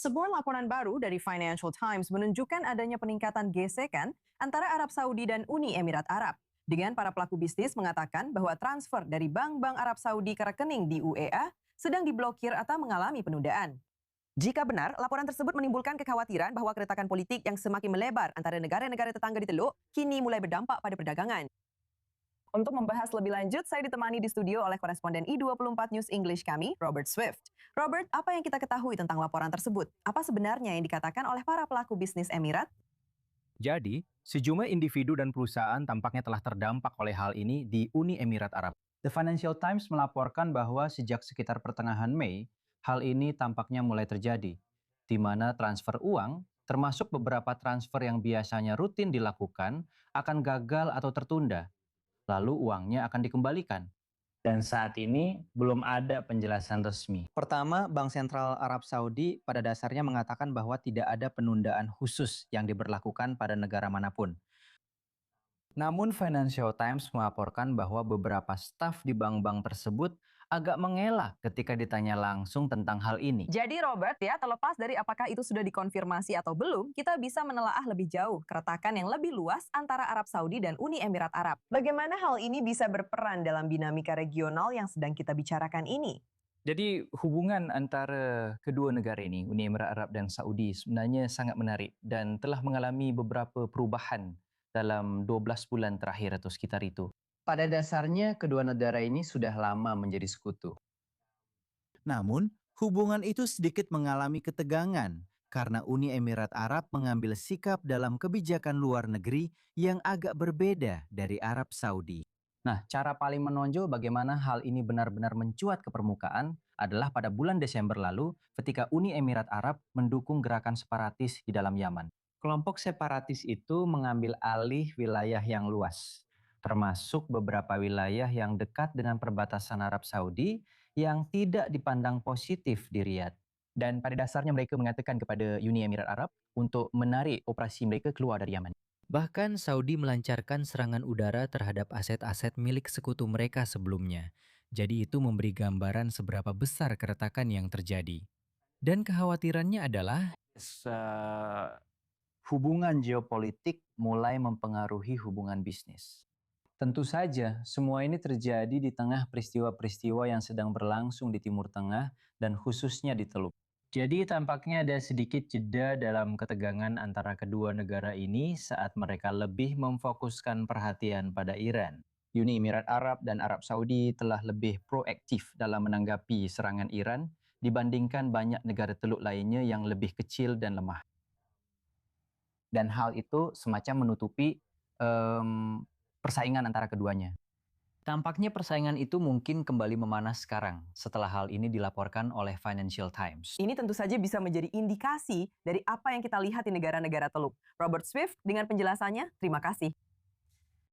Sebuah laporan baru dari Financial Times menunjukkan adanya peningkatan gesekan antara Arab Saudi dan Uni Emirat Arab. Dengan para pelaku bisnis mengatakan bahwa transfer dari bank-bank Arab Saudi ke rekening di UEA sedang diblokir atau mengalami penundaan. Jika benar, laporan tersebut menimbulkan kekhawatiran bahwa keretakan politik yang semakin melebar antara negara-negara tetangga di Teluk kini mulai berdampak pada perdagangan. Untuk membahas lebih lanjut, saya ditemani di studio oleh koresponden I24 News English kami, Robert Swift. Robert, apa yang kita ketahui tentang laporan tersebut? Apa sebenarnya yang dikatakan oleh para pelaku bisnis Emirat? Jadi, sejumlah individu dan perusahaan tampaknya telah terdampak oleh hal ini di Uni Emirat Arab. The Financial Times melaporkan bahwa sejak sekitar pertengahan Mei, hal ini tampaknya mulai terjadi, di mana transfer uang, termasuk beberapa transfer yang biasanya rutin dilakukan, akan gagal atau tertunda. Lalu uangnya akan dikembalikan. Dan saat ini belum ada penjelasan resmi. Pertama, Bank Sentral Arab Saudi pada dasarnya mengatakan bahwa tidak ada penundaan khusus yang diberlakukan pada negara manapun. Namun Financial Times melaporkan bahwa beberapa staf di bank-bank tersebut agak mengelak ketika ditanya langsung tentang hal ini. Jadi Robert ya, terlepas dari apakah itu sudah dikonfirmasi atau belum, kita bisa menelaah lebih jauh keretakan yang lebih luas antara Arab Saudi dan Uni Emirat Arab. Bagaimana hal ini bisa berperan dalam dinamika regional yang sedang kita bicarakan ini? Jadi hubungan antara kedua negara ini, Uni Emirat Arab dan Saudi, sebenarnya sangat menarik dan telah mengalami beberapa perubahan dalam 12 bulan terakhir atau sekitar itu. Pada dasarnya, kedua negara ini sudah lama menjadi sekutu. Namun, hubungan itu sedikit mengalami ketegangan karena Uni Emirat Arab mengambil sikap dalam kebijakan luar negeri yang agak berbeda dari Arab Saudi. Nah, cara paling menonjol bagaimana hal ini benar-benar mencuat ke permukaan adalah pada bulan Desember lalu ketika Uni Emirat Arab mendukung gerakan separatis di dalam Yaman. Kelompok separatis itu mengambil alih wilayah yang luas, termasuk beberapa wilayah yang dekat dengan perbatasan Arab Saudi yang tidak dipandang positif di Riyadh. Dan pada dasarnya mereka mengatakan kepada Uni Emirat Arab untuk menarik operasi mereka keluar dari Yaman. Bahkan Saudi melancarkan serangan udara terhadap aset-aset milik sekutu mereka sebelumnya. Jadi itu memberi gambaran seberapa besar keretakan yang terjadi. Dan kekhawatirannya adalah hubungan geopolitik mulai mempengaruhi hubungan bisnis. Tentu saja, semua ini terjadi di tengah peristiwa-peristiwa yang sedang berlangsung di Timur Tengah dan khususnya di Teluk. Jadi tampaknya ada sedikit jeda dalam ketegangan antara kedua negara ini saat mereka lebih memfokuskan perhatian pada Iran. Uni Emirat Arab dan Arab Saudi telah lebih proaktif dalam menanggapi serangan Iran dibandingkan banyak negara Teluk lainnya yang lebih kecil dan lemah. Dan hal itu semacam menutupi persaingan antara keduanya. Tampaknya persaingan itu mungkin kembali memanas sekarang setelah hal ini dilaporkan oleh Financial Times. Ini tentu saja bisa menjadi indikasi dari apa yang kita lihat di negara-negara Teluk. Robert Swift dengan penjelasannya, terima kasih.